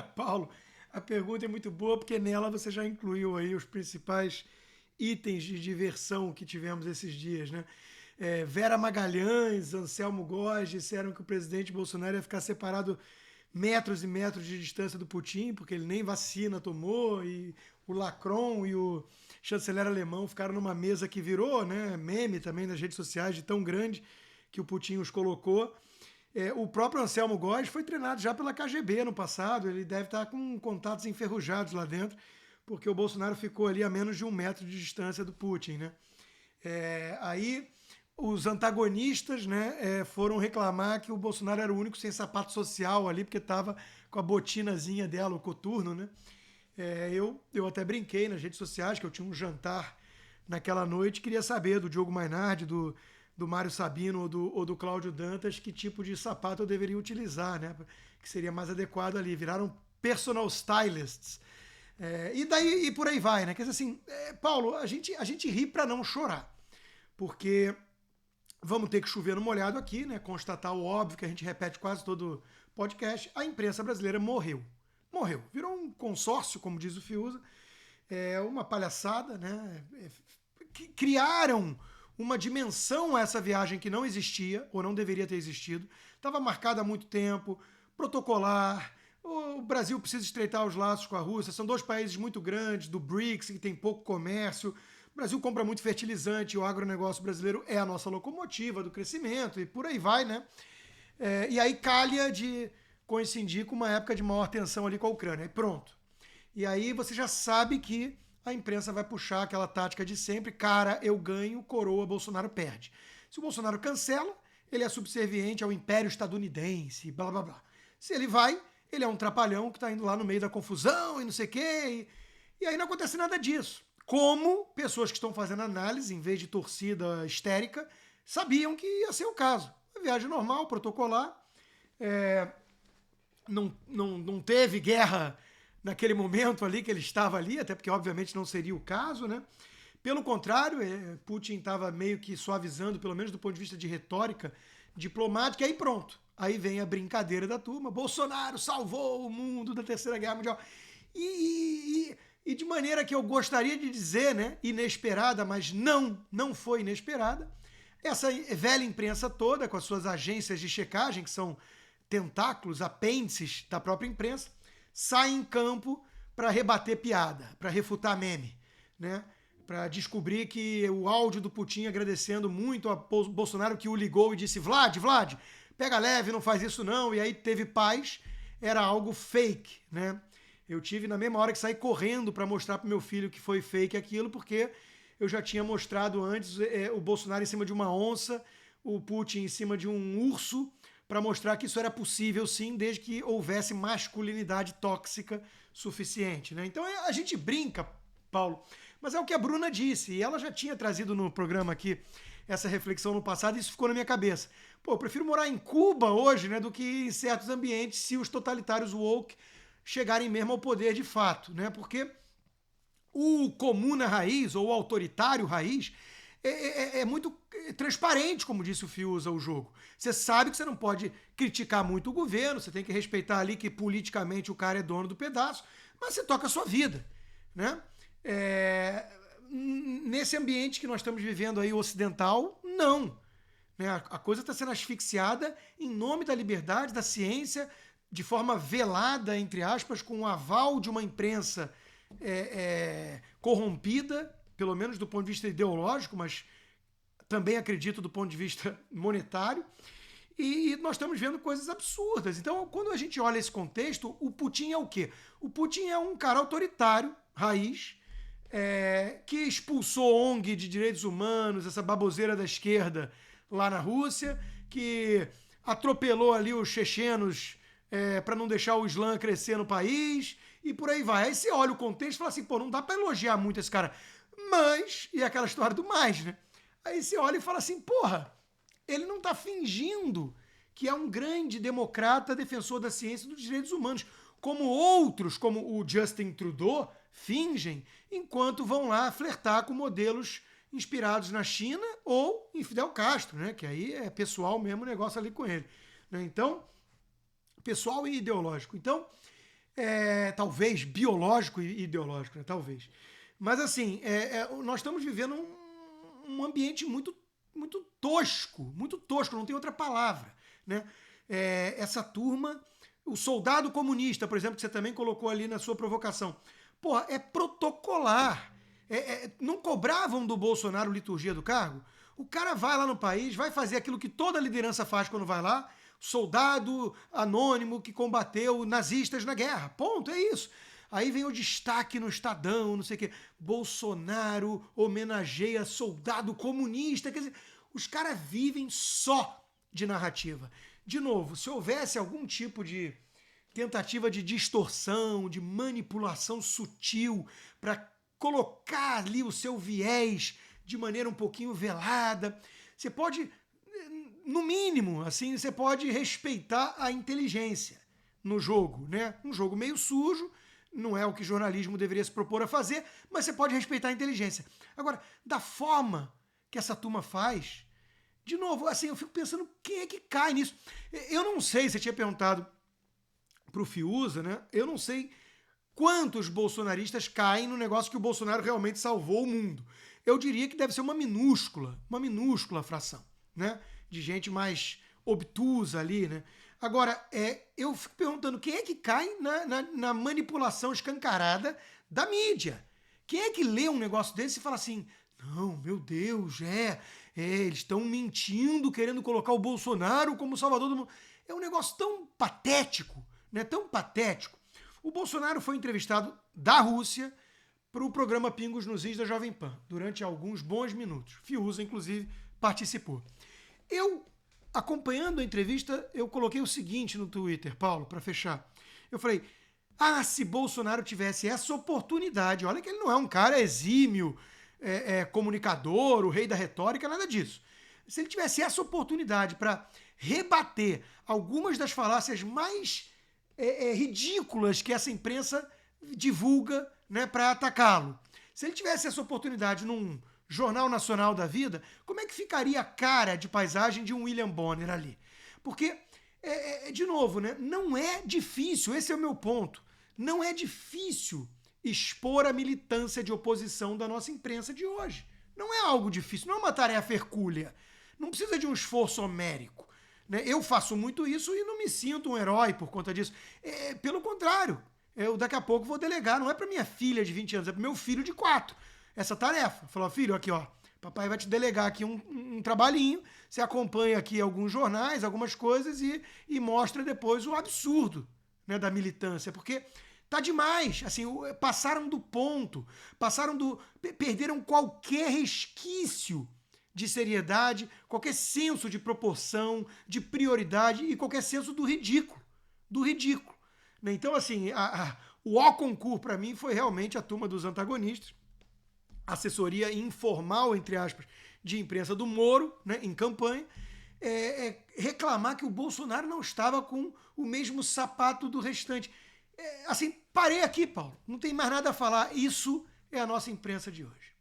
Paulo, a pergunta é muito boa porque nela você já incluiu aí os principais itens de diversão que tivemos esses dias, né? Vera Magalhães, Anselmo Góes disseram que o presidente Bolsonaro ia ficar separado metros e metros de distância do Putin, porque ele nem vacina tomou, e o Macron e o chanceler alemão ficaram numa mesa que virou, né, meme também nas redes sociais, de tão grande que o Putin os colocou. O próprio Anselmo Góes foi treinado já pela KGB no passado, ele deve estar com contatos enferrujados lá dentro, porque o Bolsonaro ficou ali a menos de 1 metro de distância do Putin, né? Aí os antagonistas, né, foram reclamar que o Bolsonaro era o único sem sapato social ali, porque estava com a botinazinha dela, o coturno, né? Eu até brinquei nas redes sociais que eu tinha um jantar naquela noite, queria saber do Diogo Mainardi, do Mário Sabino ou do Cláudio Dantas que tipo de sapato eu deveria utilizar, né? Que seria mais adequado ali. Viraram personal stylists. E daí e por aí vai, né? Quer dizer assim, Paulo, a gente ri para não chorar. Porque vamos ter que chover no molhado aqui, né? Constatar o óbvio que a gente repete quase todo podcast. A imprensa brasileira morreu. Morreu. Virou um consórcio, como diz o Fiuza. Uma palhaçada, né? Criaram uma dimensão a essa viagem que não existia, ou não deveria ter existido. Estava marcada há muito tempo, protocolar. O Brasil precisa estreitar os laços com a Rússia. São dois países muito grandes, do BRICS, que tem pouco comércio. O Brasil compra muito fertilizante, o agronegócio brasileiro é a nossa locomotiva do crescimento e por aí vai, né? E aí calha de coincidir com uma época de maior tensão ali com a Ucrânia. E pronto. E aí você já sabe que a imprensa vai puxar aquela tática de sempre: cara, eu ganho, coroa, Bolsonaro perde. Se o Bolsonaro cancela, ele é subserviente ao império estadunidense, blá blá blá. Se ele vai, ele é um trapalhão que está indo lá no meio da confusão e não sei o quê. E aí não acontece nada disso. Como pessoas que estão fazendo análise, em vez de torcida histérica, sabiam que ia ser o caso. Uma viagem normal, protocolar. Não teve guerra naquele momento ali que ele estava ali, até porque obviamente não seria o caso, né? Pelo contrário, Putin estava meio que suavizando, pelo menos do ponto de vista de retórica diplomática, e aí pronto. Aí vem a brincadeira da turma: Bolsonaro salvou o mundo da Terceira Guerra Mundial. E de maneira que eu gostaria de dizer, né, inesperada, mas não foi inesperada, essa velha imprensa toda, com as suas agências de checagem, que são tentáculos, apêndices da própria imprensa, sai em campo para rebater piada, para refutar meme, né? Para descobrir que o áudio do Putin agradecendo muito a Bolsonaro, que o ligou e disse: Vlad, pega leve, não faz isso não, e aí teve paz, era algo fake, né? Eu tive na mesma hora que sair correndo para mostrar para meu filho que foi fake aquilo, porque eu já tinha mostrado antes o Bolsonaro em cima de uma onça, o Putin em cima de um urso, para mostrar que isso era possível sim, desde que houvesse masculinidade tóxica suficiente, né? Então a gente brinca, Paulo, mas é o que a Bruna disse, e ela já tinha trazido no programa aqui essa reflexão no passado, e isso ficou na minha cabeça. Pô, eu prefiro morar em Cuba hoje, né, do que em certos ambientes, se os totalitários woke chegarem mesmo ao poder de fato, né? Porque o comuna raiz, ou o autoritário raiz, é muito transparente, como disse o Fiuza, o jogo. Você sabe que você não pode criticar muito o governo, você tem que respeitar ali que politicamente o cara é dono do pedaço, mas você toca a sua vida, né? Nesse ambiente que nós estamos vivendo aí, ocidental, não. Né? A coisa está sendo asfixiada em nome da liberdade, da ciência, de forma velada, entre aspas, com o aval de uma imprensa corrompida, pelo menos do ponto de vista ideológico, mas também acredito do ponto de vista monetário. E nós estamos vendo coisas absurdas. Então, quando a gente olha esse contexto, o Putin é o quê? O Putin é um cara autoritário, raiz, que expulsou ONG de direitos humanos, essa baboseira da esquerda lá na Rússia, que atropelou ali os chechenos para não deixar o Islã crescer no país, e por aí vai. Aí você olha o contexto e fala assim: pô, não dá para elogiar muito esse cara. Mas, e aquela história do mais, né? Aí você olha e fala assim: porra, ele não está fingindo que é um grande democrata defensor da ciência e dos direitos humanos, como outros, como o Justin Trudeau, fingem, enquanto vão lá flertar com modelos inspirados na China ou em Fidel Castro, né? Que aí é pessoal mesmo o negócio ali com ele. Né? Então, pessoal e ideológico. Então, talvez biológico e ideológico, né? Talvez. Mas assim, nós estamos vivendo um ambiente muito tosco, não tem outra palavra, né? Essa turma, o soldado comunista, por exemplo, que você também colocou ali na sua provocação, porra, é protocolar. Não cobravam do Bolsonaro liturgia do cargo? O cara vai lá no país, vai fazer aquilo que toda liderança faz quando vai lá, soldado anônimo que combateu nazistas na guerra. Ponto, é isso. Aí vem o destaque no Estadão, não sei o quê. Bolsonaro homenageia soldado comunista. Quer dizer, os caras vivem só de narrativa. De novo, se houvesse algum tipo de tentativa de distorção, de manipulação sutil para colocar ali o seu viés de maneira um pouquinho velada, você pode, no mínimo, assim, você pode respeitar a inteligência no jogo, né? Um jogo meio sujo, não é o que jornalismo deveria se propor a fazer, mas você pode respeitar a inteligência. Agora, da forma que essa turma faz, de novo, assim, eu fico pensando quem é que cai nisso. Eu não sei, você tinha perguntado pro Fiuza, né? Eu não sei quantos bolsonaristas caem no negócio que o Bolsonaro realmente salvou o mundo. Eu diria que deve ser uma minúscula fração, né? De gente mais obtusa ali, né? Agora, eu fico perguntando quem é que cai na manipulação escancarada da mídia? Quem é que lê um negócio desse e fala assim, não, meu Deus, eles estão mentindo, querendo colocar o Bolsonaro como salvador do mundo. É um negócio tão patético, né? Tão patético. O Bolsonaro foi entrevistado da Rússia para o programa Pingos nos Is da Jovem Pan, durante alguns bons minutos. Fiuza, inclusive, participou. Eu, acompanhando a entrevista, eu coloquei o seguinte no Twitter, Paulo, para fechar. Eu falei, se Bolsonaro tivesse essa oportunidade, olha que ele não é um cara exímio, comunicador, o rei da retórica, nada disso. Se ele tivesse essa oportunidade para rebater algumas das falácias mais ridículas que essa imprensa divulga, né, para atacá-lo. Se ele tivesse essa oportunidade num jornal nacional da vida, como é que ficaria a cara de paisagem de um William Bonner ali? Porque, de novo, né, não é difícil, esse é o meu ponto, não é difícil expor a militância de oposição da nossa imprensa de hoje. Não é algo difícil, não é uma tarefa hercúlea, não precisa de um esforço homérico. Né? Eu faço muito isso e não me sinto um herói por conta disso. Pelo contrário, eu daqui a pouco vou delegar, não é para minha filha de 20 anos, é para meu filho de 4, essa tarefa. Falar, filho, aqui ó, papai vai te delegar aqui um trabalhinho, você acompanha aqui alguns jornais, algumas coisas e mostra depois o absurdo, né, da militância, porque tá demais, assim, passaram do ponto, perderam qualquer resquício de seriedade, qualquer senso de proporção, de prioridade e qualquer senso do ridículo, né? Então, assim, o ó concurso para mim foi realmente a turma dos antagonistas, assessoria informal, entre aspas, de imprensa do Moro, né, em campanha, reclamar que o Bolsonaro não estava com o mesmo sapato do restante. Assim, parei aqui, Paulo, não tem mais nada a falar. Isso é a nossa imprensa de hoje.